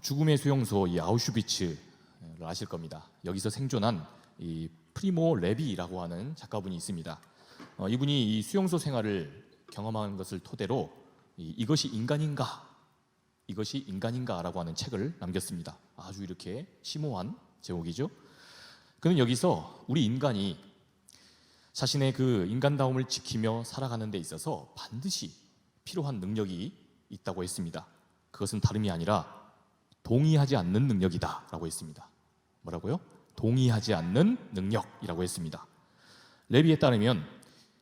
죽음의 수용소 이 아우슈비츠를 아실 겁니다. 여기서 생존한 이 프리모 레비라고 하는 작가분이 있습니다. 이분이 이 수용소 생활을 경험한 것을 토대로 이것이 인간인가라고 하는 책을 남겼습니다. 아주 이렇게 심오한 제목이죠. 그는 여기서 우리 인간이 자신의 그 인간다움을 지키며 살아가는 데 있어서 반드시 필요한 능력이 있다고 했습니다. 그것은 다름이 아니라 동의하지 않는 능력이다 라고 했습니다. 뭐라고요? 동의하지 않는 능력이라고 했습니다. 레비에 따르면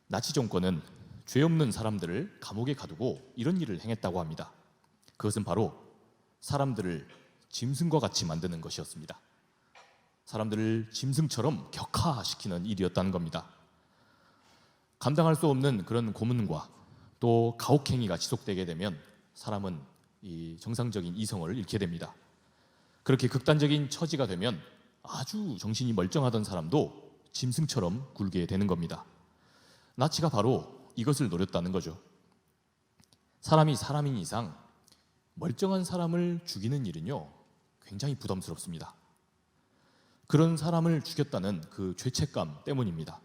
나치 정권은 죄 없는 사람들을 감옥에 가두고 이런 일을 행했다고 합니다. 그것은 바로 사람들을 짐승과 같이 만드는 것이었습니다. 사람들을 짐승처럼 격하시키는 일이었다는 겁니다. 감당할 수 없는 그런 고문과 또 가혹행위가 지속되게 되면 사람은 이 정상적인 이성을 잃게 됩니다. 그렇게 극단적인 처지가 되면 아주 정신이 멀쩡하던 사람도 짐승처럼 굴게 되는 겁니다. 나치가 바로 이것을 노렸다는 거죠. 사람이 사람인 이상 멀쩡한 사람을 죽이는 일은요, 굉장히 부담스럽습니다. 그런 사람을 죽였다는 그 죄책감 때문입니다.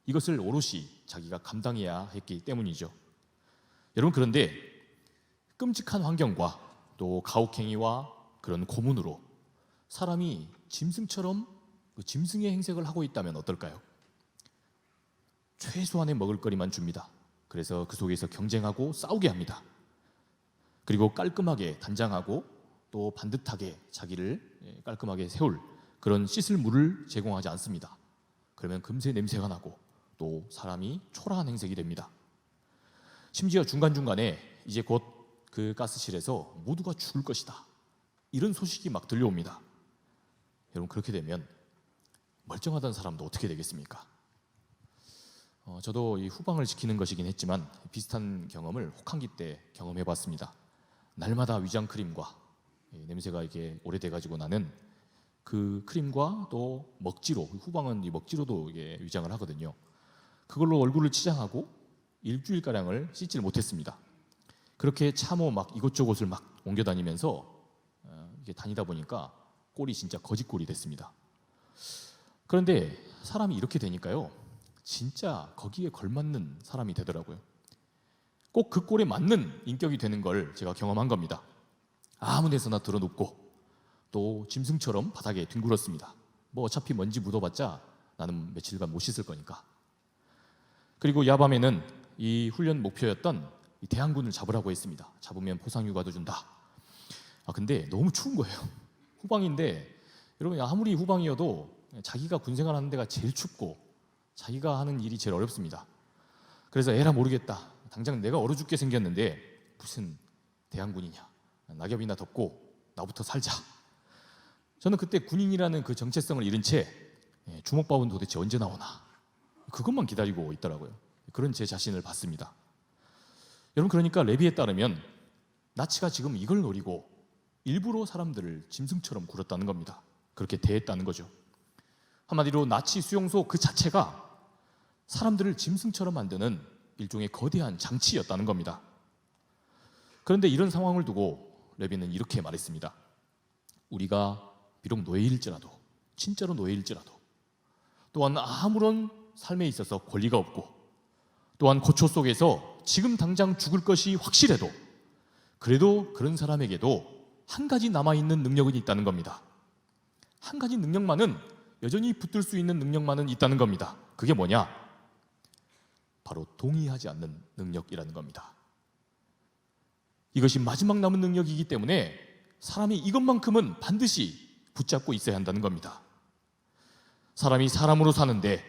이것을 오롯이 자기가 감당해야 했기 때문이죠. 여러분, 그런데 끔찍한 환경과 또 가혹행위와 그런 고문으로 사람이 짐승처럼 짐승의 행색을 하고 있다면 어떨까요? 최소한의 먹을거리만 줍니다. 그래서 그 속에서 경쟁하고 싸우게 합니다. 그리고 깔끔하게 단장하고 또 반듯하게 자기를 깔끔하게 세울 그런 씻을 물을 제공하지 않습니다. 그러면 금세 냄새가 나고 또 사람이 초라한 행색이 됩니다. 심지어 중간중간에 이제 곧 그 가스실에서 모두가 죽을 것이다, 이런 소식이 막 들려옵니다. 여러분, 그렇게 되면 멀쩡하던 사람도 어떻게 되겠습니까? 저도 이 후방을 지키는 것이긴 했지만 비슷한 경험을 혹한기 때 경험해 봤습니다. 날마다 위장 크림과 냄새가 이게 오래돼가지고 나는 그 크림과 또 먹지로, 후방은 이 먹지로도 이게 위장을 하거든요. 그걸로 얼굴을 치장하고 일주일가량을 씻지를 못했습니다. 그렇게 참호 막 이곳저곳을 막 옮겨 다니면서 이게 다니다 보니까 꼴이 진짜 거짓꼴이 됐습니다. 그런데 사람이 이렇게 되니까요, 진짜 거기에 걸맞는 사람이 되더라고요. 꼭 그 꼴에 맞는 인격이 되는 걸 제가 경험한 겁니다. 아무 데서나 드러눕고 또 짐승처럼 바닥에 뒹굴었습니다. 뭐 어차피 먼지 묻어봤자 나는 며칠간 못 씻을 거니까. 그리고 야밤에는 이 훈련 목표였던 이 대항군을 잡으라고 했습니다. 잡으면 포상휴가도 준다. 근데 너무 추운 거예요. 후방인데 여러분, 아무리 후방이어도 자기가 군생활 하는 데가 제일 춥고 자기가 하는 일이 제일 어렵습니다. 그래서 에라 모르겠다, 당장 내가 얼어 죽게 생겼는데 무슨 대항군이냐, 낙엽이나 덮고 나부터 살자. 저는 그때 군인이라는 그 정체성을 잃은 채 주먹밥은 도대체 언제 나오나, 그것만 기다리고 있더라고요. 그런 제 자신을 봤습니다. 여러분, 그러니까 레비에 따르면 나치가 지금 이걸 노리고 일부러 사람들을 짐승처럼 굴었다는 겁니다. 그렇게 대했다는 거죠. 한마디로 나치 수용소 그 자체가 사람들을 짐승처럼 만드는 일종의 거대한 장치였다는 겁니다. 그런데 이런 상황을 두고 레비는 이렇게 말했습니다. 우리가 비록 노예일지라도, 진짜로 노예일지라도, 또한 아무런 삶에 있어서 권리가 없고, 또한 고초 속에서 지금 당장 죽을 것이 확실해도, 그래도 그런 사람에게도 한 가지 남아있는 능력은 있다는 겁니다. 한 가지 능력만은, 여전히 붙들 수 있는 능력만은 있다는 겁니다. 그게 뭐냐? 바로 동의하지 않는 능력이라는 겁니다. 이것이 마지막 남은 능력이기 때문에 사람이 이것만큼은 반드시 붙잡고 있어야 한다는 겁니다. 사람이 사람으로 사는데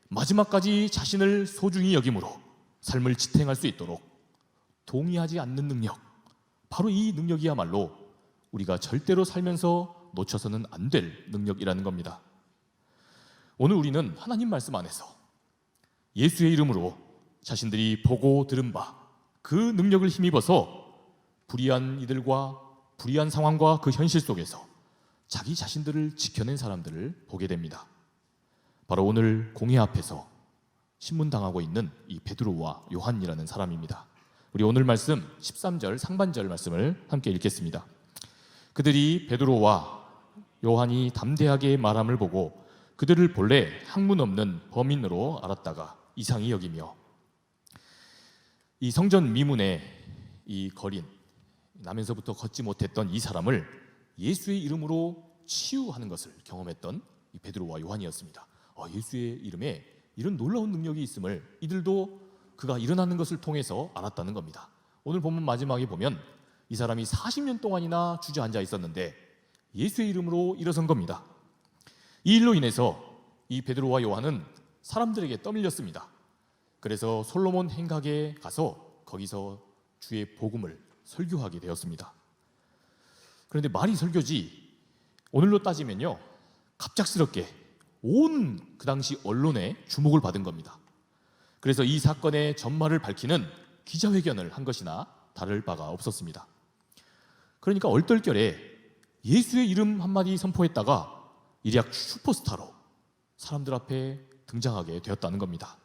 마지막까지 자신을 소중히 여김으로 삶을 지탱할 수 있도록 동의하지 않는 능력, 바로 이 능력이야말로 우리가 절대로 살면서 놓쳐서는 안 될 능력이라는 겁니다. 오늘 우리는 하나님 말씀 안에서 예수의 이름으로 자신들이 보고 들은 바 그 능력을 힘입어서 불의한 이들과 불의한 상황과 그 현실 속에서 자기 자신들을 지켜낸 사람들을 보게 됩니다. 바로 오늘 공회 앞에서 신문당하고 있는 이 베드로와 요한이라는 사람입니다. 우리 오늘 말씀 13절 상반절 말씀을 함께 읽겠습니다. 그들이 베드로와 요한이 담대하게 말함을 보고 그들을 본래 학문 없는 범인으로 알았다가 이상히 여기며 이 성전 미문에 이 거린 나면서부터 걷지 못했던 이 사람을 예수의 이름으로 치유하는 것을 경험했던 이 베드로와 요한이었습니다. 예수의 이름에 이런 놀라운 능력이 있음을 이들도 그가 일어나는 것을 통해서 알았다는 겁니다. 오늘 본문 마지막에 보면 이 사람이 40년 동안이나 주저앉아 있었는데 예수의 이름으로 일어선 겁니다. 이 일로 인해서 이 베드로와 요한은 사람들에게 떠밀렸습니다. 그래서 솔로몬 행각에 가서 거기서 주의 복음을 설교하게 되었습니다. 그런데 말이 설교지 오늘로 따지면요, 갑작스럽게 온 그 당시 언론의 주목을 받은 겁니다. 그래서 이 사건의 전말을 밝히는 기자회견을 한 것이나 다를 바가 없었습니다. 그러니까 얼떨결에 예수의 이름 한마디 선포했다가 일약 슈퍼스타로 사람들 앞에 등장하게 되었다는 겁니다.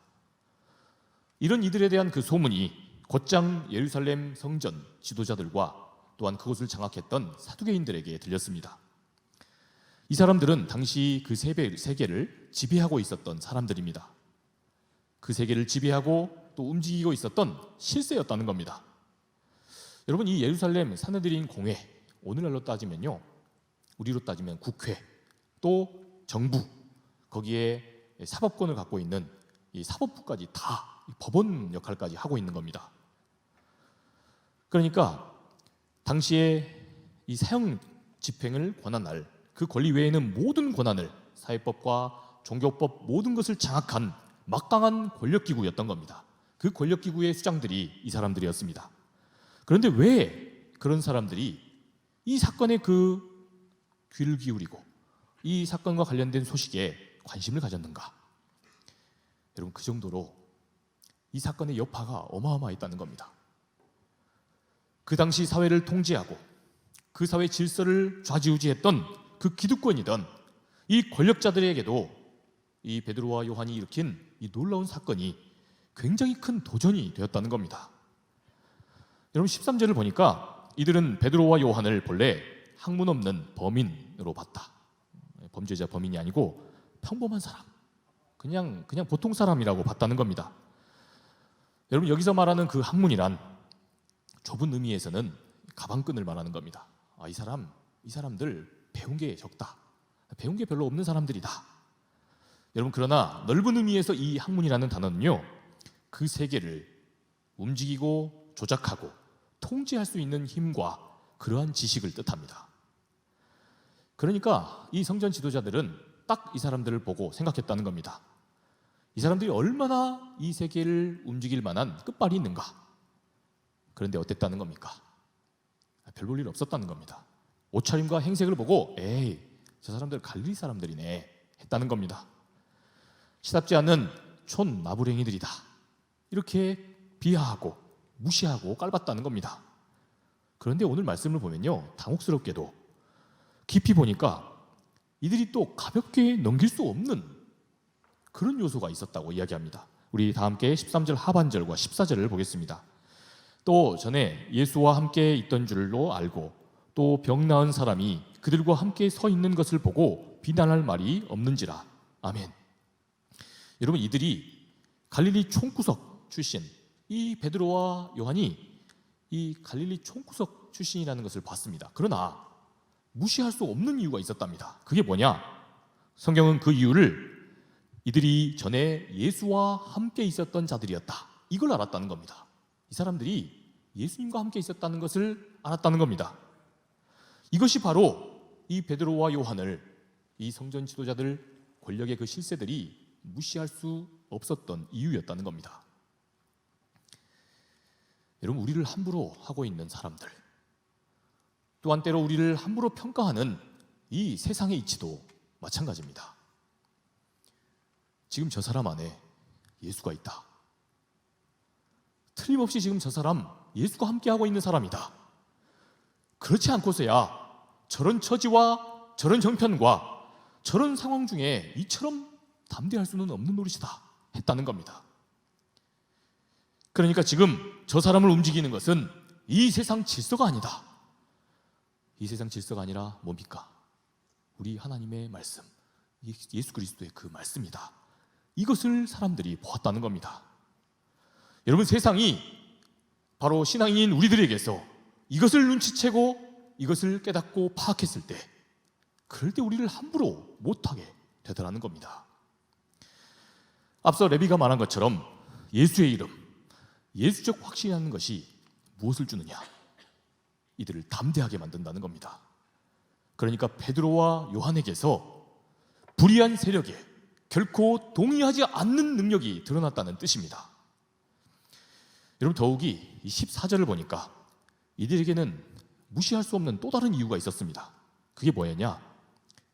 이런 이들에 대한 그 소문이 곧장 예루살렘 성전 지도자들과 또한 그곳을 장악했던 사두개인들에게 들렸습니다. 이 사람들은 당시 그 세계를 지배하고 있었던 사람들입니다. 그 세계를 지배하고 또 움직이고 있었던 실세였다는 겁니다. 여러분, 이 예루살렘 산헤드린 공회, 오늘날로 따지면요, 우리로 따지면 국회, 또 정부, 거기에 사법권을 갖고 있는 이 사법부까지 다 법원 역할까지 하고 있는 겁니다. 그러니까 당시에 이 사형 집행을 권한할 그 권리 외에는 모든 권한을, 사회법과 종교법 모든 것을 장악한 막강한 권력기구였던 겁니다. 그 권력기구의 수장들이 이 사람들이었습니다. 그런데 왜 그런 사람들이 이 사건에 그 귀를 기울이고 이 사건과 관련된 소식에 관심을 가졌는가? 여러분, 그 정도로 이 사건의 여파가 어마어마했다는 겁니다. 그 당시 사회를 통제하고 그 사회 질서를 좌지우지했던 그 기득권이던 이 권력자들에게도 이 베드로와 요한이 일으킨 이 놀라운 사건이 굉장히 큰 도전이 되었다는 겁니다. 여러분, 13절을 보니까 이들은 베드로와 요한을 본래 학문 없는 범인으로 봤다. 범죄자, 범인이 아니고 평범한 사람, 그냥 보통 사람이라고 봤다는 겁니다. 여러분, 여기서 말하는 그 학문이란 좁은 의미에서는 가방끈을 말하는 겁니다. 이 사람들 배운 게 적다, 배운 게 별로 없는 사람들이다. 여러분, 그러나 넓은 의미에서 이 학문이라는 단어는요, 그 세계를 움직이고 조작하고 통제할 수 있는 힘과 그러한 지식을 뜻합니다. 그러니까 이 성전 지도자들은 딱 이 사람들을 보고 생각했다는 겁니다. 이 사람들이 얼마나 이 세계를 움직일 만한 끝발이 있는가? 그런데 어땠다는 겁니까? 별 볼 일 없었다는 겁니다. 옷차림과 행색을 보고 에이, 저 사람들 갈릴리 사람들이네 했다는 겁니다. 시답지 않는 촌 나부랭이들이다, 이렇게 비하하고 무시하고 깔봤다는 겁니다. 그런데 오늘 말씀을 보면요, 당혹스럽게도 깊이 보니까 이들이 또 가볍게 넘길 수 없는 그런 요소가 있었다고 이야기합니다. 우리 다 함께 13절 하반절과 14절을 보겠습니다. 또 전에 예수와 함께 있던 줄로 알고 또 병 나은 사람이 그들과 함께 서 있는 것을 보고 비난할 말이 없는지라. 아멘. 여러분, 이들이 갈릴리 총구석 출신, 이 베드로와 요한이 이 갈릴리 총구석 출신이라는 것을 봤습니다. 그러나 무시할 수 없는 이유가 있었답니다. 그게 뭐냐? 성경은 그 이유를 이들이 전에 예수와 함께 있었던 자들이었다, 이걸 알았다는 겁니다. 이 사람들이 예수님과 함께 있었다는 것을 알았다는 겁니다. 이것이 바로 이 베드로와 요한을 이 성전 지도자들, 권력의 그 실세들이 무시할 수 없었던 이유였다는 겁니다. 여러분, 우리를 함부로 하고 있는 사람들, 또한 때로 우리를 함부로 평가하는 이 세상의 이치도 마찬가지입니다. 지금 저 사람 안에 예수가 있다, 틀림없이 지금 저 사람 예수가 함께하고 있는 사람이다, 그렇지 않고서야 저런 처지와 저런 형편과 저런 상황 중에 이처럼 담대할 수는 없는 노릇이다 했다는 겁니다. 그러니까 지금 저 사람을 움직이는 것은 이 세상 질서가 아니다, 이 세상 질서가 아니라 뭡니까? 우리 하나님의 말씀, 예수 그리스도의 그 말씀이다. 이것을 사람들이 보았다는 겁니다. 여러분, 세상이 바로 신앙인인 우리들에게서 이것을 눈치채고 이것을 깨닫고 파악했을 때, 그럴 때 우리를 함부로 못하게 되더라는 겁니다. 앞서 레비가 말한 것처럼 예수의 이름, 예수적 확신이라는 것이 무엇을 주느냐? 이들을 담대하게 만든다는 겁니다. 그러니까 베드로와 요한에게서 불의한 세력에 결코 동의하지 않는 능력이 드러났다는 뜻입니다. 여러분, 더욱이 이 14절을 보니까 이들에게는 무시할 수 없는 또 다른 이유가 있었습니다. 그게 뭐였냐?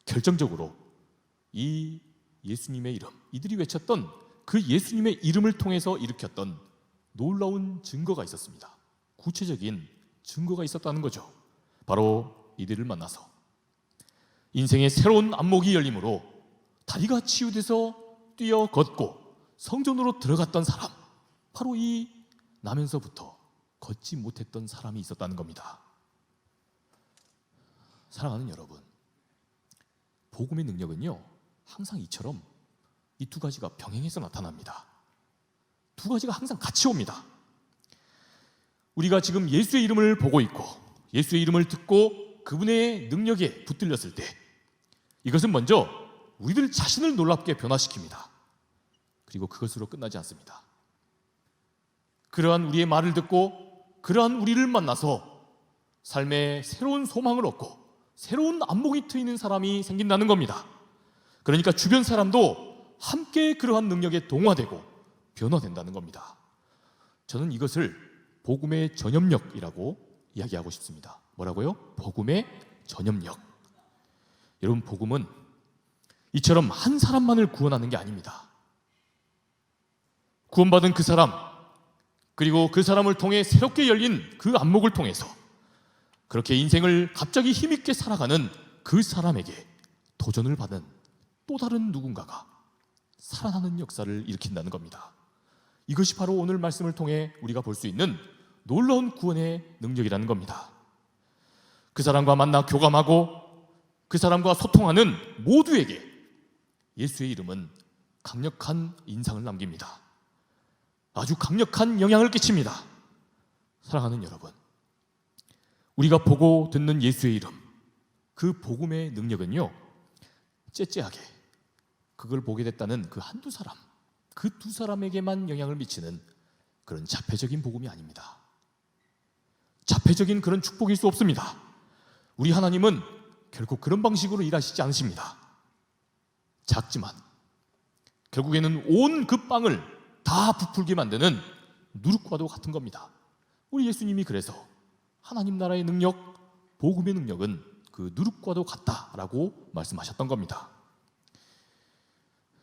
결정적으로 이 예수님의 이름, 이들이 외쳤던 그 예수님의 이름을 통해서 일으켰던 놀라운 증거가 있었습니다. 구체적인 증거가 있었다는 거죠. 바로 이들을 만나서 인생의 새로운 안목이 열림으로 다리가 치유돼서 뛰어 걷고 성전으로 들어갔던 사람, 바로 이 나면서부터 걷지 못했던 사람이 있었다는 겁니다. 사랑하는 여러분, 복음의 능력은요, 항상 이처럼 이 두 가지가 병행해서 나타납니다. 두 가지가 항상 같이 옵니다. 우리가 지금 예수의 이름을 보고 있고 예수의 이름을 듣고 그분의 능력에 붙들렸을 때, 이것은 먼저 우리들 자신을 놀랍게 변화시킵니다. 그리고 그것으로 끝나지 않습니다. 그러한 우리의 말을 듣고 그러한 우리를 만나서 삶에 새로운 소망을 얻고 새로운 안목이 트이는 사람이 생긴다는 겁니다. 그러니까 주변 사람도 함께 그러한 능력에 동화되고 변화된다는 겁니다. 저는 이것을 복음의 전염력이라고 이야기하고 싶습니다. 뭐라고요? 복음의 전염력. 여러분, 복음은 이처럼 한 사람만을 구원하는 게 아닙니다. 구원받은 그 사람, 그리고 그 사람을 통해 새롭게 열린 그 안목을 통해서 그렇게 인생을 갑자기 힘있게 살아가는 그 사람에게 도전을 받은 또 다른 누군가가 살아나는 역사를 일으킨다는 겁니다. 이것이 바로 오늘 말씀을 통해 우리가 볼 수 있는 놀라운 구원의 능력이라는 겁니다. 그 사람과 만나 교감하고 그 사람과 소통하는 모두에게 예수의 이름은 강력한 인상을 남깁니다. 아주 강력한 영향을 끼칩니다. 사랑하는 여러분, 우리가 보고 듣는 예수의 이름, 그 복음의 능력은요, 째째하게 그걸 보게 됐다는 그 한두 사람, 그 두 사람에게만 영향을 미치는 그런 자폐적인 복음이 아닙니다. 자폐적인 그런 축복일 수 없습니다. 우리 하나님은 결국 그런 방식으로 일하시지 않으십니다. 작지만 결국에는 온 그 빵을 다 부풀게 만드는 누룩과도 같은 겁니다. 우리 예수님이 그래서 하나님 나라의 능력, 복음의 능력은 그 누룩과도 같다라고 말씀하셨던 겁니다.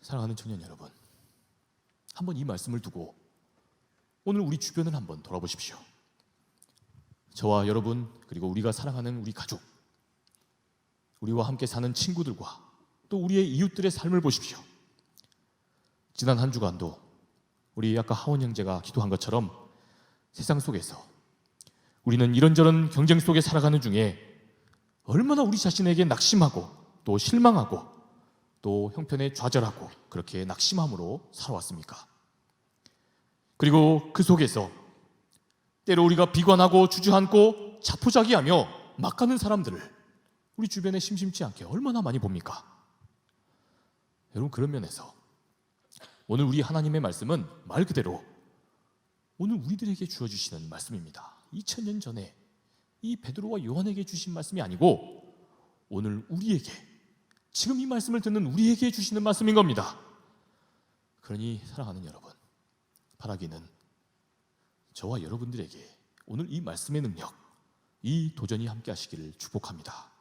사랑하는 청년 여러분, 한번 이 말씀을 두고 오늘 우리 주변을 한번 돌아보십시오. 저와 여러분, 그리고 우리가 사랑하는 우리 가족, 우리와 함께 사는 친구들과 또 우리의 이웃들의 삶을 보십시오. 지난 한 주간도 우리 아까 하원 형제가 기도한 것처럼 세상 속에서 우리는 이런저런 경쟁 속에 살아가는 중에 얼마나 우리 자신에게 낙심하고 또 실망하고 또 형편에 좌절하고 그렇게 낙심함으로 살아왔습니까? 그리고 그 속에서 때로 우리가 비관하고 주저앉고 자포자기하며 막 가는 사람들을 우리 주변에 심심치 않게 얼마나 많이 봅니까? 여러분, 그런 면에서 오늘 우리 하나님의 말씀은 말 그대로 오늘 우리들에게 주어주시는 말씀입니다. 2000년 전에 이 베드로와 요한에게 주신 말씀이 아니고 오늘 우리에게, 지금 이 말씀을 듣는 우리에게 주시는 말씀인 겁니다. 그러니 사랑하는 여러분, 바라기는 저와 여러분들에게 오늘 이 말씀의 능력, 이 도전이 함께 하시기를 축복합니다.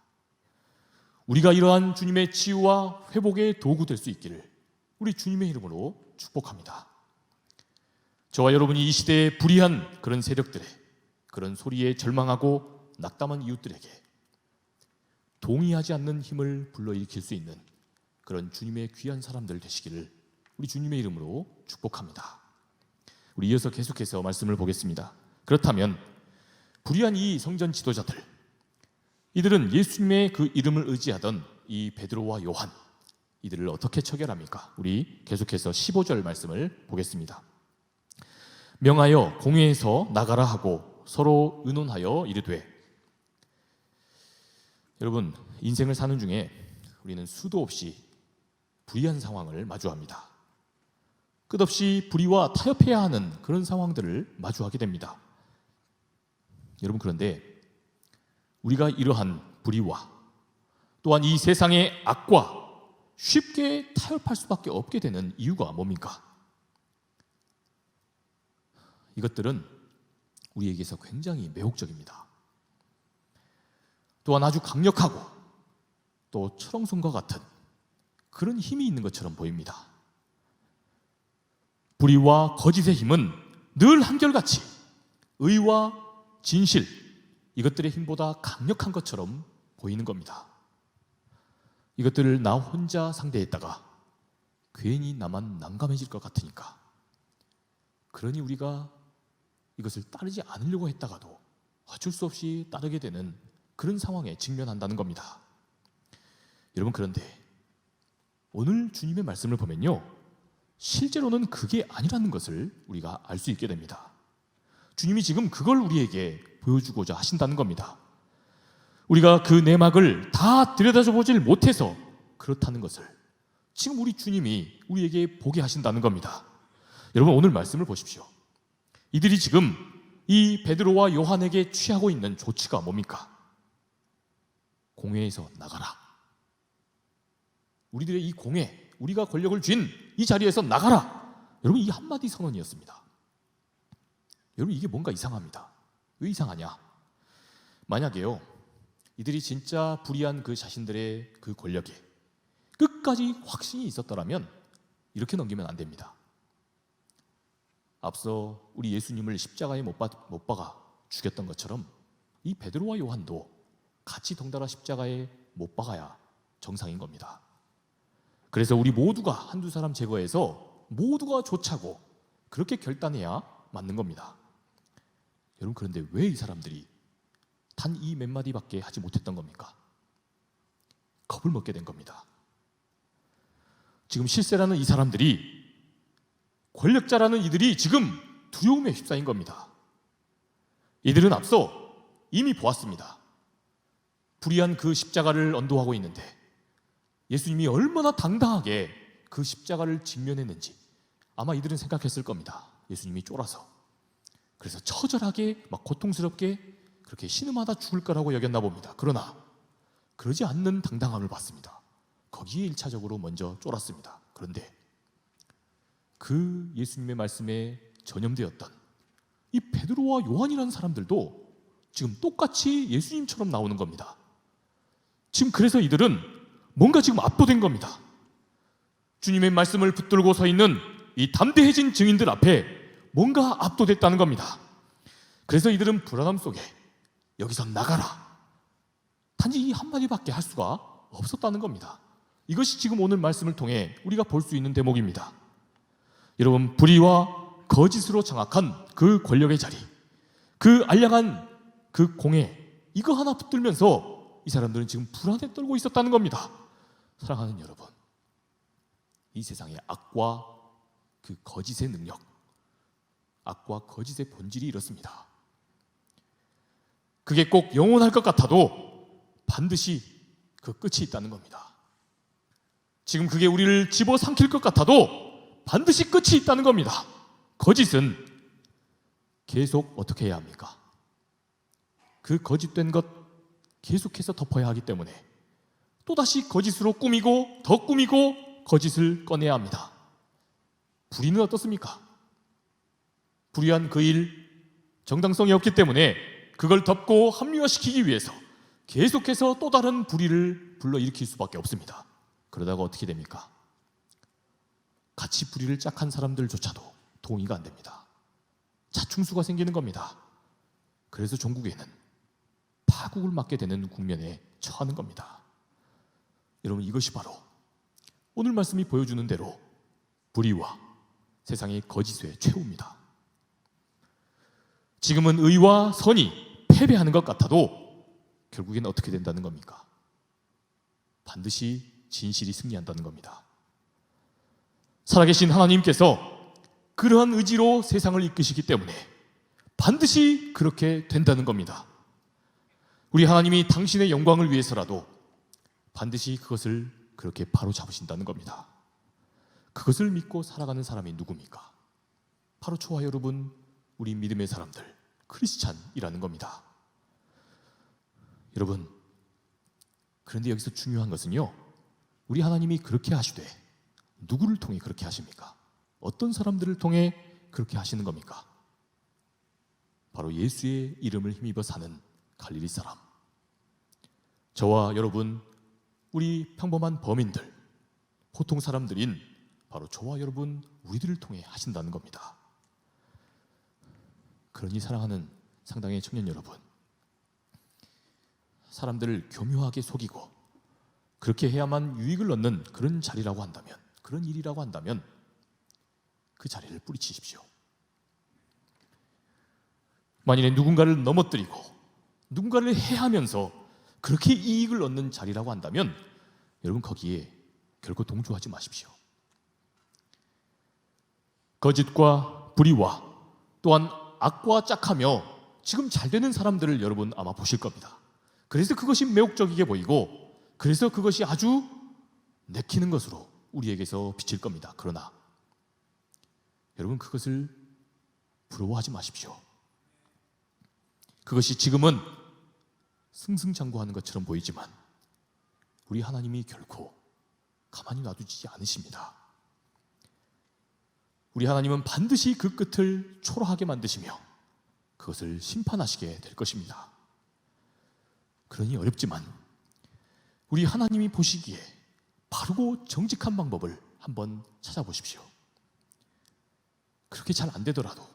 우리가 이러한 주님의 치유와 회복의 도구 될 수 있기를 우리 주님의 이름으로 축복합니다. 저와 여러분이 이 시대의 불의한 그런 세력들의 그런 소리에 절망하고 낙담한 이웃들에게 동의하지 않는 힘을 불러일으킬 수 있는 그런 주님의 귀한 사람들 되시기를 우리 주님의 이름으로 축복합니다. 우리 이어서 계속해서 말씀을 보겠습니다. 그렇다면 불의한 이 성전 지도자들, 이들은 예수님의 그 이름을 의지하던 이 베드로와 요한, 이들을 어떻게 처결합니까? 우리 계속해서 15절 말씀을 보겠습니다. 명하여 공회에서 나가라 하고 서로 의논하여 이르되. 여러분, 인생을 사는 중에 우리는 수도 없이 불의한 상황을 마주합니다. 끝없이 불의와 타협해야 하는 그런 상황들을 마주하게 됩니다. 여러분, 그런데 우리가 이러한 불의와 또한 이 세상의 악과 쉽게 타협할 수밖에 없게 되는 이유가 뭡니까? 이것들은 우리에게서 굉장히 매혹적입니다. 또한 아주 강력하고 또 철옹성과 같은 그런 힘이 있는 것처럼 보입니다. 불의와 거짓의 힘은 늘 한결같이 의와 진실, 이것들의 힘보다 강력한 것처럼 보이는 겁니다. 이것들을 나 혼자 상대했다가 괜히 나만 난감해질 것 같으니까, 그러니 우리가 이것을 따르지 않으려고 했다가도 어쩔 수 없이 따르게 되는 그런 상황에 직면한다는 겁니다. 여러분, 그런데 오늘 주님의 말씀을 보면요, 실제로는 그게 아니라는 것을 우리가 알 수 있게 됩니다. 주님이 지금 그걸 우리에게 보여주고자 하신다는 겁니다. 우리가 그 내막을 다 들여다보질 못해서 그렇다는 것을 지금 우리 주님이 우리에게 보게 하신다는 겁니다. 여러분, 오늘 말씀을 보십시오. 이들이 지금 이 베드로와 요한에게 취하고 있는 조치가 뭡니까? 공회에서 나가라. 우리들의 이 공회, 우리가 권력을 쥔 이 자리에서 나가라. 여러분, 이 한마디 선언이었습니다. 여러분, 이게 뭔가 이상합니다. 왜 이상하냐? 만약에요, 이들이 진짜 불의한 그 자신들의 그 권력에 끝까지 확신이 있었더라면 이렇게 넘기면 안 됩니다. 앞서 우리 예수님을 십자가에 못 박아 죽였던 것처럼 이 베드로와 요한도 같이 덩달아 십자가에 못 박아야 정상인 겁니다. 그래서 우리 모두가 한두 사람 제거해서 모두가 좋자고 그렇게 결단해야 맞는 겁니다. 여러분, 그런데 왜 이 사람들이 단 이 몇 마디밖에 하지 못했던 겁니까? 겁을 먹게 된 겁니다. 지금 실세라는 이 사람들이, 권력자라는 이들이 지금 두려움에 휩싸인 겁니다. 이들은 앞서 이미 보았습니다. 불의한 그 십자가를 언도하고 있는데 예수님이 얼마나 당당하게 그 십자가를 직면했는지 아마 이들은 생각했을 겁니다. 예수님이 쫄아서. 그래서 처절하게 막 고통스럽게 그렇게 신음하다 죽을 거라고 여겼나 봅니다. 그러나 그러지 않는 당당함을 봤습니다. 거기에 1차적으로 먼저 쫄았습니다. 그런데 그 예수님의 말씀에 전염되었던 이 베드로와 요한이라는 사람들도 지금 똑같이 예수님처럼 나오는 겁니다. 지금 그래서 이들은 뭔가 지금 압도된 겁니다. 주님의 말씀을 붙들고 서 있는 이 담대해진 증인들 앞에 뭔가 압도됐다는 겁니다. 그래서 이들은 불안함 속에 여기서 나가라, 단지 이 한마디밖에 할 수가 없었다는 겁니다. 이것이 지금 오늘 말씀을 통해 우리가 볼 수 있는 대목입니다. 여러분, 불의와 거짓으로 장악한 그 권력의 자리, 그 알량한 그 공회, 이거 하나 붙들면서 이 사람들은 지금 불안에 떨고 있었다는 겁니다. 사랑하는 여러분, 이 세상의 악과 그 거짓의 능력, 악과 거짓의 본질이 이렇습니다. 그게 꼭 영원할 것 같아도 반드시 그 끝이 있다는 겁니다. 지금 그게 우리를 집어삼킬 것 같아도 반드시 끝이 있다는 겁니다. 거짓은 계속 어떻게 해야 합니까? 그 거짓된 것 계속해서 덮어야 하기 때문에 또다시 거짓으로 꾸미고 더 꾸미고 거짓을 꺼내야 합니다. 불의는 어떻습니까? 불의한 그 일, 정당성이 없기 때문에 그걸 덮고 합리화시키기 위해서 계속해서 또 다른 불의를 불러일으킬 수밖에 없습니다. 그러다가 어떻게 됩니까? 같이 불의를 짝한 사람들조차도 동의가 안 됩니다. 자충수가 생기는 겁니다. 그래서 종국에는 파국을 맞게 되는 국면에 처하는 겁니다. 여러분, 이것이 바로 오늘 말씀이 보여주는 대로 불의와 세상의 거짓의 최후입니다. 지금은 의와 선이 패배하는 것 같아도 결국엔 어떻게 된다는 겁니까? 반드시 진실이 승리한다는 겁니다. 살아계신 하나님께서 그러한 의지로 세상을 이끄시기 때문에 반드시 그렇게 된다는 겁니다. 우리 하나님이 당신의 영광을 위해서라도 반드시 그것을 그렇게 바로잡으신다는 겁니다. 그것을 믿고 살아가는 사람이 누굽니까? 바로 저와 여러분, 우리 믿음의 사람들, 크리스찬이라는 겁니다. 여러분, 그런데 여기서 중요한 것은요, 우리 하나님이 그렇게 하시되 누구를 통해 그렇게 하십니까? 어떤 사람들을 통해 그렇게 하시는 겁니까? 바로 예수의 이름을 힘입어 사는 갈릴리 사람, 저와 여러분, 우리 평범한 범인들, 보통 사람들인 바로 저와 여러분, 우리들을 통해 하신다는 겁니다. 그러니 사랑하는 상당의 청년 여러분, 사람들을 교묘하게 속이고 그렇게 해야만 유익을 얻는 그런 자리라고 한다면, 그런 일이라고 한다면 그 자리를 뿌리치십시오. 만일에 누군가를 넘어뜨리고 누군가를 해하면서 그렇게 이익을 얻는 자리라고 한다면 여러분, 거기에 결코 동조하지 마십시오. 거짓과 불의와 또한 악과 짝하며 지금 잘 되는 사람들을 여러분 아마 보실 겁니다. 그래서 그것이 매혹적이게 보이고, 그래서 그것이 아주 내키는 것으로 우리에게서 비칠 겁니다. 그러나 여러분, 그것을 부러워하지 마십시오. 그것이 지금은 승승장구하는 것처럼 보이지만 우리 하나님이 결코 가만히 놔두지 않으십니다. 우리 하나님은 반드시 그 끝을 초라하게 만드시며 그것을 심판하시게 될 것입니다. 그러니 어렵지만 우리 하나님이 보시기에 바르고 정직한 방법을 한번 찾아보십시오. 그렇게 잘 안 되더라도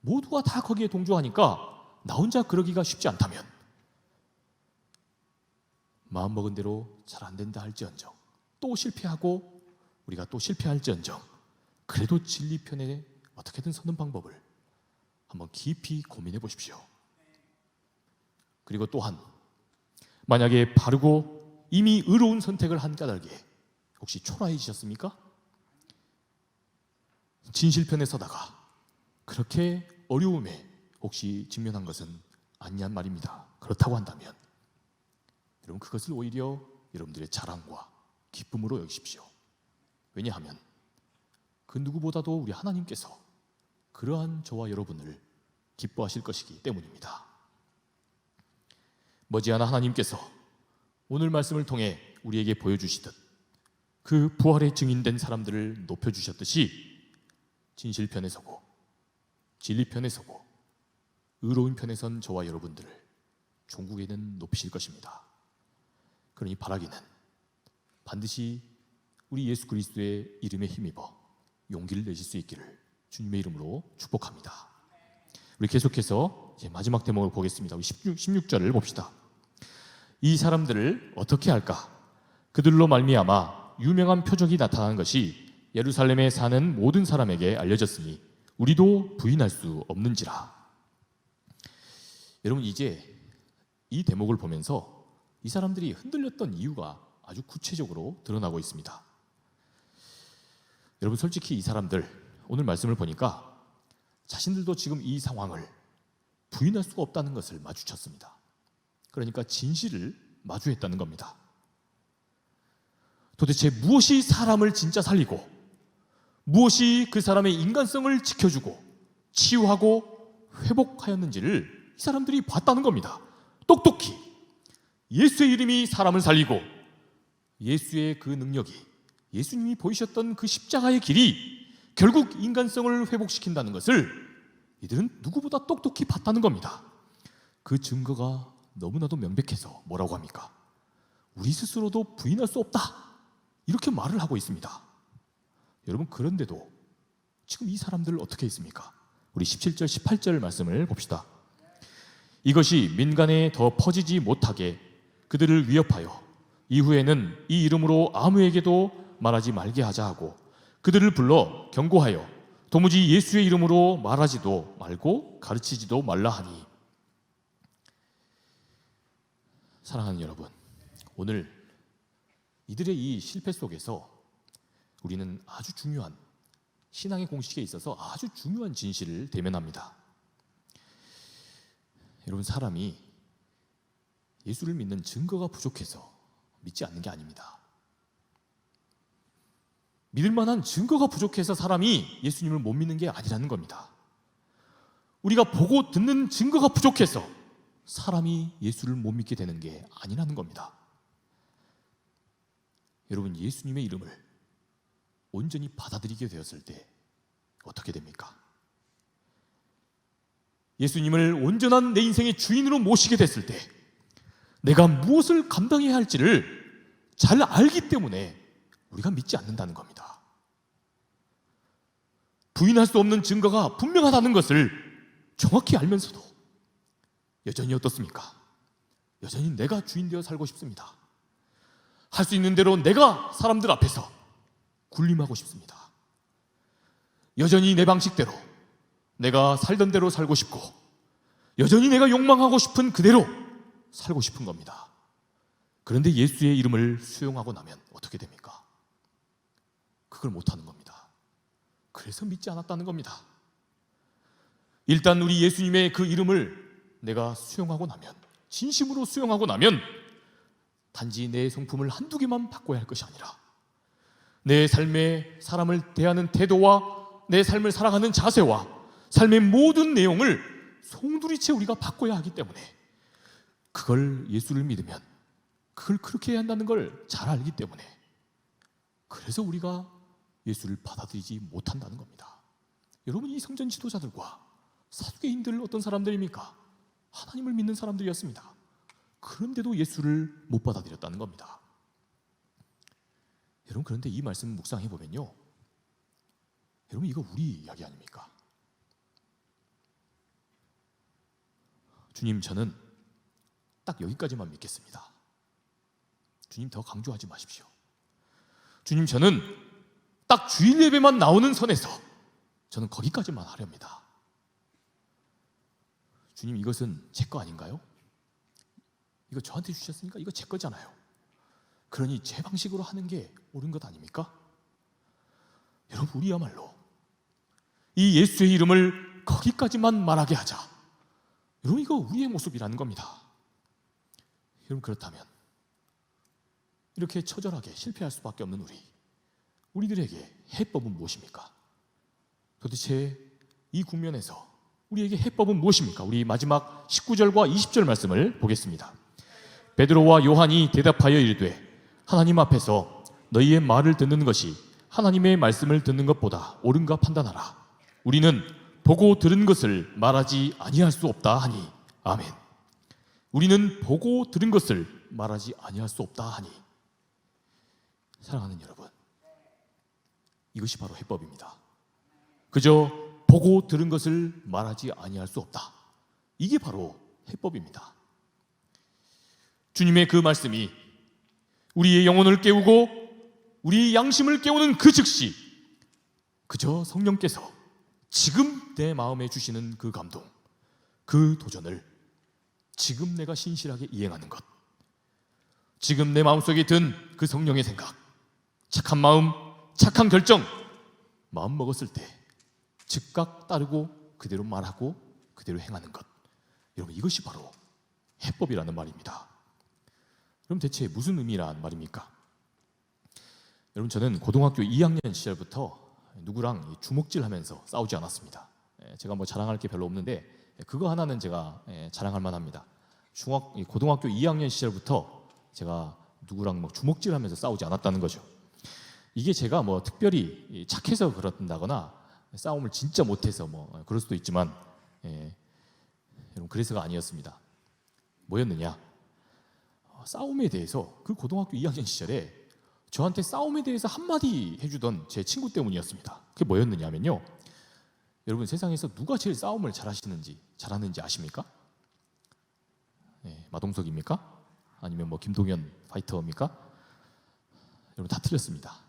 모두가 다 거기에 동조하니까 나 혼자 그러기가 쉽지 않다면 마음먹은 대로 잘 안 된다 할지언정, 또 실패하고 우리가 또 실패할지언정, 그래도 진리 편에 어떻게든 서는 방법을 한번 깊이 고민해 보십시오. 그리고 또한 만약에 바르고 이미 의로운 선택을 한 까닭에 혹시 초라해지셨습니까? 진실편에 서다가 그렇게 어려움에 혹시 직면한 것은 아니란 말입니다. 그렇다고 한다면 여러분, 그것을 오히려 여러분들의 자랑과 기쁨으로 여기십시오. 왜냐하면 그 누구보다도 우리 하나님께서 그러한 저와 여러분을 기뻐하실 것이기 때문입니다. 머지않아 하나님께서 오늘 말씀을 통해 우리에게 보여주시듯 그 부활의 증인된 사람들을 높여주셨듯이 진실편에 서고 진리편에 서고 의로운 편에 선 저와 여러분들을 종국에는 높이실 것입니다. 그러니 바라기는 반드시 우리 예수 그리스도의 이름에 힘입어 용기를 내실 수 있기를 주님의 이름으로 축복합니다. 우리 계속해서 이제 마지막 대목을 보겠습니다. 우리 16절을 봅시다. 이 사람들을 어떻게 할까? 그들로 말미암아 유명한 표적이 나타난 것이 예루살렘에 사는 모든 사람에게 알려졌으니 우리도 부인할 수 없는지라. 여러분, 이제 이 대목을 보면서 이 사람들이 흔들렸던 이유가 아주 구체적으로 드러나고 있습니다. 여러분, 솔직히 이 사람들 오늘 말씀을 보니까 자신들도 지금 이 상황을 부인할 수가 없다는 것을 마주쳤습니다. 그러니까 진실을 마주했다는 겁니다. 도대체 무엇이 사람을 진짜 살리고 무엇이 그 사람의 인간성을 지켜주고 치유하고 회복하였는지를 이 사람들이 봤다는 겁니다. 똑똑히 예수의 이름이 사람을 살리고 예수의 그 능력이, 예수님이 보이셨던 그 십자가의 길이 결국 인간성을 회복시킨다는 것을 이들은 누구보다 똑똑히 봤다는 겁니다. 그 증거가 너무나도 명백해서 뭐라고 합니까? 우리 스스로도 부인할 수 없다, 이렇게 말을 하고 있습니다. 여러분, 그런데도 지금 이 사람들 어떻게 했습니까? 우리 17절 18절 말씀을 봅시다. 이것이 민간에 더 퍼지지 못하게 그들을 위협하여 이후에는 이 이름으로 아무에게도 말하지 말게 하자 하고 그들을 불러 경고하여 도무지 예수의 이름으로 말하지도 말고 가르치지도 말라 하니. 사랑하는 여러분, 오늘 이들의 이 실패 속에서 우리는 아주 중요한 신앙의 공식에 있어서 아주 중요한 진실을 대면합니다. 여러분, 사람이 예수를 믿는 증거가 부족해서 믿지 않는 게 아닙니다. 믿을 만한 증거가 부족해서 사람이 예수님을 못 믿는 게 아니라는 겁니다. 우리가 보고 듣는 증거가 부족해서 사람이 예수를 못 믿게 되는 게 아니라는 겁니다. 여러분, 예수님의 이름을 온전히 받아들이게 되었을 때 어떻게 됩니까? 예수님을 온전한 내 인생의 주인으로 모시게 됐을 때 내가 무엇을 감당해야 할지를 잘 알기 때문에 우리가 믿지 않는다는 겁니다. 부인할 수 없는 증거가 분명하다는 것을 정확히 알면서도 여전히 어떻습니까? 여전히 내가 주인 되어 살고 싶습니다. 할 수 있는 대로 내가 사람들 앞에서 군림하고 싶습니다. 여전히 내 방식대로 내가 살던 대로 살고 싶고 여전히 내가 욕망하고 싶은 그대로 살고 싶은 겁니다. 그런데 예수의 이름을 수용하고 나면 어떻게 됩니까? 그걸 못하는 겁니다. 그래서 믿지 않았다는 겁니다. 일단 우리 예수님의 그 이름을 내가 수용하고 나면, 진심으로 수용하고 나면 단지 내 성품을 한두 개만 바꿔야 할 것이 아니라 내 삶에 사람을 대하는 태도와 내 삶을 살아가는 자세와 삶의 모든 내용을 송두리째 우리가 바꿔야 하기 때문에 그걸 예수를 믿으면 그걸 그렇게 해야 한다는 걸 잘 알기 때문에 그래서 우리가 예수를 받아들이지 못한다는 겁니다. 여러분, 이 성전 지도자들과 사두개인들 어떤 사람들입니까? 하나님을 믿는 사람들이었습니다. 그런데도 예수를 못 받아들였다는 겁니다. 여러분, 그런데 이 말씀 묵상해 보면요, 여러분, 이거 우리 이야기 아닙니까? 주님, 저는 딱 여기까지만 믿겠습니다. 주님, 더 강조하지 마십시오. 주님, 저는 딱 주일 예배만 나오는 선에서 저는 거기까지만 하렵니다. 주님, 이것은 제 거 아닌가요? 이거 저한테 주셨으니까 이거 제 거잖아요. 그러니 제 방식으로 하는 게 옳은 것 아닙니까? 여러분, 우리야말로 이 예수의 이름을 거기까지만 말하게 하자. 여러분, 이거 우리의 모습이라는 겁니다. 여러분, 그렇다면 이렇게 처절하게 실패할 수밖에 없는 우리들에게 해법은 무엇입니까? 도대체 이 국면에서 우리에게 해법은 무엇입니까? 우리 마지막 19절과 20절 말씀을 보겠습니다. 베드로와 요한이 대답하여 이르되 하나님 앞에서 너희의 말을 듣는 것이 하나님의 말씀을 듣는 것보다 옳은가 판단하라. 우리는 보고 들은 것을 말하지 아니할 수 없다 하니. 아멘. 우리는 보고 들은 것을 말하지 아니할 수 없다 하니. 사랑하는 여러분, 이것이 바로 해법입니다. 그저 보고 들은 것을 말하지 아니할 수 없다. 이게 바로 해법입니다. 주님의 그 말씀이 우리의 영혼을 깨우고 우리의 양심을 깨우는 그 즉시 그저 성령께서 지금 내 마음에 주시는 그 감동, 그 도전을 지금 내가 신실하게 이행하는 것, 지금 내 마음속에 든 그 성령의 생각, 착한 마음, 착한 결정, 마음 먹었을 때 즉각 따르고 그대로 말하고 그대로 행하는 것, 여러분, 이것이 바로 해법이라는 말입니다. 그럼 대체 무슨 의미란 말입니까? 여러분, 저는 고등학교 2학년 시절부터 누구랑 주먹질하면서 싸우지 않았습니다. 제가 뭐 자랑할 게 별로 없는데 그거 하나는 제가 자랑할 만합니다. 고등학교 2학년 시절부터 제가 누구랑 뭐 주먹질하면서 싸우지 않았다는 거죠. 이게 제가 뭐 특별히 착해서 그런다거나 싸움을 진짜 못해서 뭐 그럴 수도 있지만 여러분, 그래서가 아니었습니다. 뭐였느냐? 싸움에 대해서 그 고등학교 2학년 시절에 저한테 싸움에 대해서 한마디 해주던 제 친구 때문이었습니다. 그게 뭐였느냐면요, 여러분, 세상에서 누가 제일 싸움을 잘하는지 아십니까? 마동석입니까? 아니면 뭐 김동현 파이터입니까? 여러분, 다 틀렸습니다.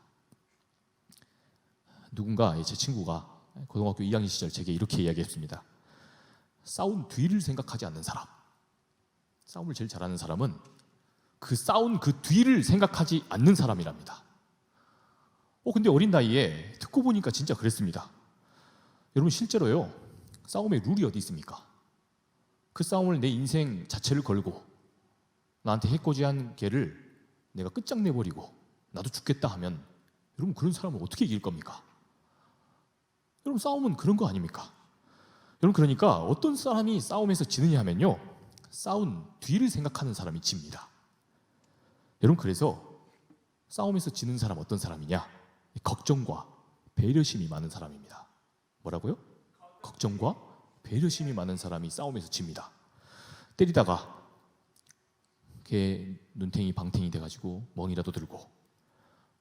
누군가, 제 친구가 고등학교 2학년 시절 제게 이렇게 이야기했습니다. 싸운 뒤를 생각하지 않는 사람, 싸움을 제일 잘하는 사람은 그 싸운 그 뒤를 생각하지 않는 사람이랍니다. 근데 어린 나이에 듣고 보니까 진짜 그랬습니다. 여러분 실제로요, 싸움의 룰이 어디 있습니까? 그 싸움을 내 인생 자체를 걸고 나한테 해코지한 걔를 내가 끝장내버리고 나도 죽겠다 하면 여러분 그런 사람을 어떻게 이길 겁니까? 여러분 싸움은 그런 거 아닙니까? 여러분 그러니까 어떤 사람이 싸움에서 지느냐 하면요, 싸운 뒤를 생각하는 사람이 집니다. 여러분 그래서 싸움에서 지는 사람 어떤 사람이냐? 걱정과 배려심이 많은 사람입니다. 뭐라고요? 걱정과 배려심이 많은 사람이 싸움에서 집니다. 때리다가 걔 눈탱이 방탱이 돼가지고 멍이라도 들고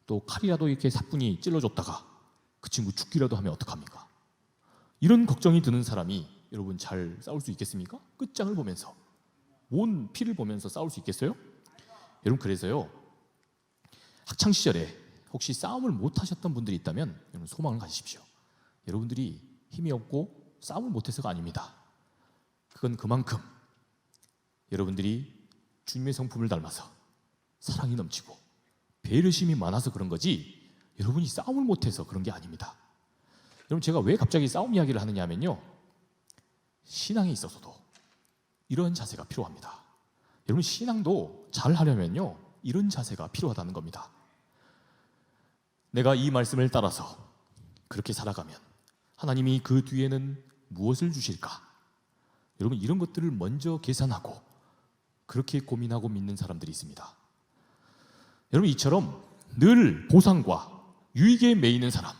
또 칼이라도 이렇게 사뿐히 찔러줬다가 그 친구 죽기라도 하면 어떡합니까? 이런 걱정이 드는 사람이 여러분 잘 싸울 수 있겠습니까? 끝장을 보면서 온 피를 보면서 싸울 수 있겠어요? 여러분 그래서요, 학창시절에 혹시 싸움을 못하셨던 분들이 있다면 여러분 소망을 가지십시오. 여러분들이 힘이 없고 싸움을 못해서가 아닙니다. 그건 그만큼 여러분들이 주님의 성품을 닮아서 사랑이 넘치고 배려심이 많아서 그런 거지 여러분이 싸움을 못해서 그런 게 아닙니다. 여러분 제가 왜 갑자기 싸움 이야기를 하느냐 하면요, 신앙에 있어서도 이런 자세가 필요합니다. 여러분 신앙도 잘 하려면요 이런 자세가 필요하다는 겁니다. 내가 이 말씀을 따라서 그렇게 살아가면 하나님이 그 뒤에는 무엇을 주실까? 여러분 이런 것들을 먼저 계산하고 그렇게 고민하고 믿는 사람들이 있습니다. 여러분 이처럼 늘 보상과 유익에 매이는 사람,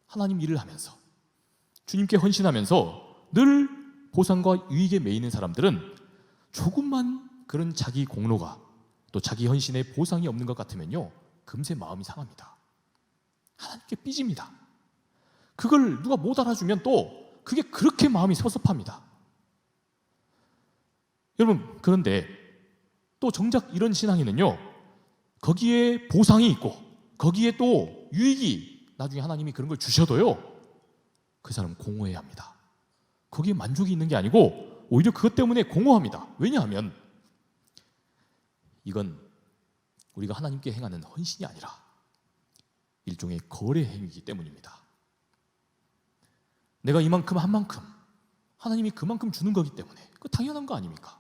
하나님 일을 하면서 주님께 헌신하면서 늘 보상과 유익에 매이는 사람들은 조금만 그런 자기 공로가 또 자기 헌신에 보상이 없는 것 같으면요 금세 마음이 상합니다. 하나님께 삐집니다. 그걸 누가 못 알아주면 또 그게 그렇게 마음이 섭섭합니다. 여러분 그런데 또 정작 이런 신앙인은요 거기에 보상이 있고 거기에 또 유익이 나중에 하나님이 그런 걸 주셔도요 그 사람은 공허해야 합니다. 거기에 만족이 있는 게 아니고 오히려 그것 때문에 공허합니다. 왜냐하면 이건 우리가 하나님께 행하는 헌신이 아니라 일종의 거래 행위이기 때문입니다. 내가 이만큼 한 만큼 하나님이 그만큼 주는 거기 때문에 그 당연한 거 아닙니까?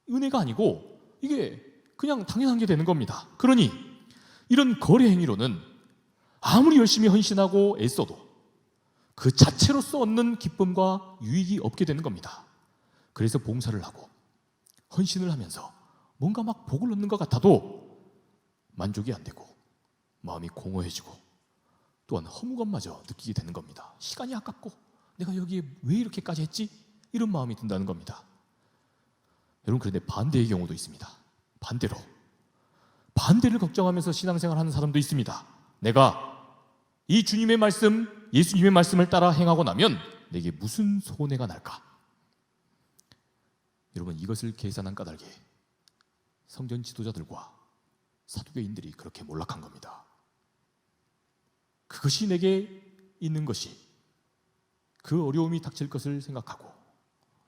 은혜가 아니고 이게 그냥 당연한 게 되는 겁니다. 그러니 이런 거래 행위로는 아무리 열심히 헌신하고 애써도 그 자체로서 얻는 기쁨과 유익이 없게 되는 겁니다. 그래서 봉사를 하고 헌신을 하면서 뭔가 막 복을 얻는 것 같아도 만족이 안 되고 마음이 공허해지고 또한 허무감마저 느끼게 되는 겁니다. 시간이 아깝고 내가 여기에 왜 이렇게까지 했지? 이런 마음이 든다는 겁니다. 여러분 그런데 반대의 경우도 있습니다. 반대를 걱정하면서 신앙생활 하는 사람도 있습니다. 내가 이 주님의 말씀, 예수님의 말씀을 따라 행하고 나면 내게 무슨 손해가 날까? 여러분 이것을 계산한 까닭에 성전 지도자들과 사두개인들이 그렇게 몰락한 겁니다. 그것이 내게 있는 것이 그 어려움이 닥칠 것을 생각하고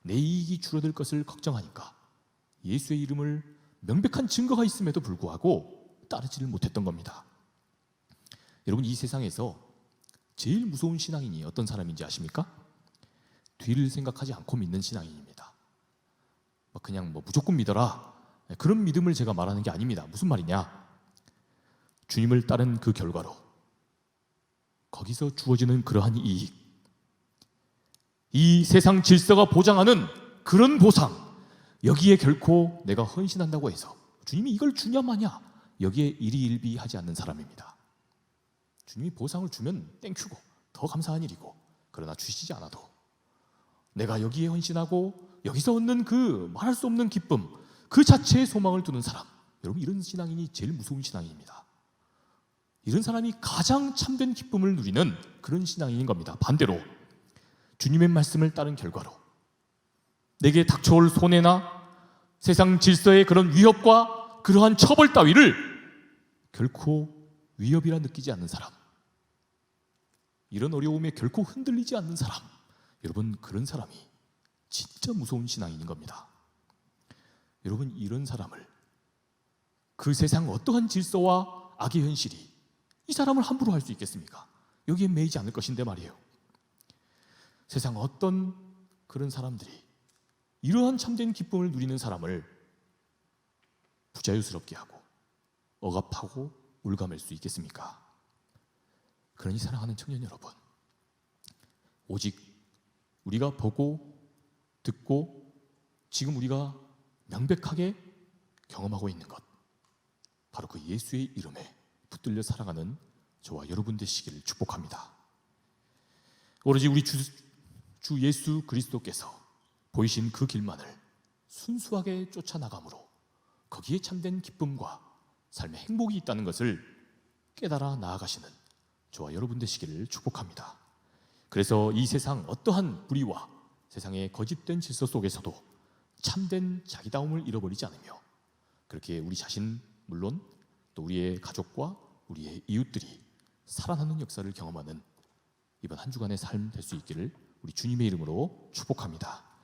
내 이익이 줄어들 것을 걱정하니까 예수의 이름을 명백한 증거가 있음에도 불구하고 따르지를 못했던 겁니다. 여러분 이 세상에서 제일 무서운 신앙인이 어떤 사람인지 아십니까? 뒤를 생각하지 않고 믿는 신앙인입니다. 그냥 무조건 믿어라 그런 믿음을 제가 말하는 게 아닙니다. 무슨 말이냐? 주님을 따른 그 결과로 거기서 주어지는 그러한 이익, 이 세상 질서가 보장하는 그런 보상, 여기에 결코 내가 헌신한다고 해서 주님이 이걸 주냐 마냐 여기에 일희일비하지 않는 사람입니다. 주님이 보상을 주면 땡큐고 더 감사한 일이고, 그러나 주시지 않아도 내가 여기에 헌신하고 여기서 얻는 그 말할 수 없는 기쁨, 그 자체에 소망을 두는 사람, 여러분 이런 신앙인이 제일 무서운 신앙인입니다. 이런 사람이 가장 참된 기쁨을 누리는 그런 신앙인인 겁니다. 반대로 주님의 말씀을 따른 결과로 내게 닥쳐올 손해나 세상 질서의 그런 위협과 그러한 처벌 따위를 결코 위협이라 느끼지 않는 사람, 이런 어려움에 결코 흔들리지 않는 사람, 여러분 그런 사람이 진짜 무서운 신앙인인 겁니다. 여러분 이런 사람을 그 세상 어떠한 질서와 악의 현실이 이 사람을 함부로 할 수 있겠습니까? 여기에 매이지 않을 것인데 말이에요. 세상 어떤 그런 사람들이 이러한 참된 기쁨을 누리는 사람을 부자유스럽게 하고 억압하고 올가맬 수 있겠습니까? 그러니 사랑하는 청년 여러분, 오직 우리가 보고 듣고 지금 우리가 명백하게 경험하고 있는 것, 바로 그 예수의 이름에 붙들려 살아가는 저와 여러분 되시기를 축복합니다. 오로지 우리 주 예수 그리스도께서 보이신 그 길만을 순수하게 쫓아나감으로 거기에 참된 기쁨과 삶의 행복이 있다는 것을 깨달아 나아가시는 저와 여러분 되시기를 축복합니다. 그래서 이 세상 어떠한 불의와 세상의 거짓된 질서 속에서도 참된 자기다움을 잃어버리지 않으며 그렇게 우리 자신 물론 또 우리의 가족과 우리의 이웃들이 살아나는 역사를 경험하는 이번 한 주간의 삶 될 수 있기를 우리 주님의 이름으로 축복합니다.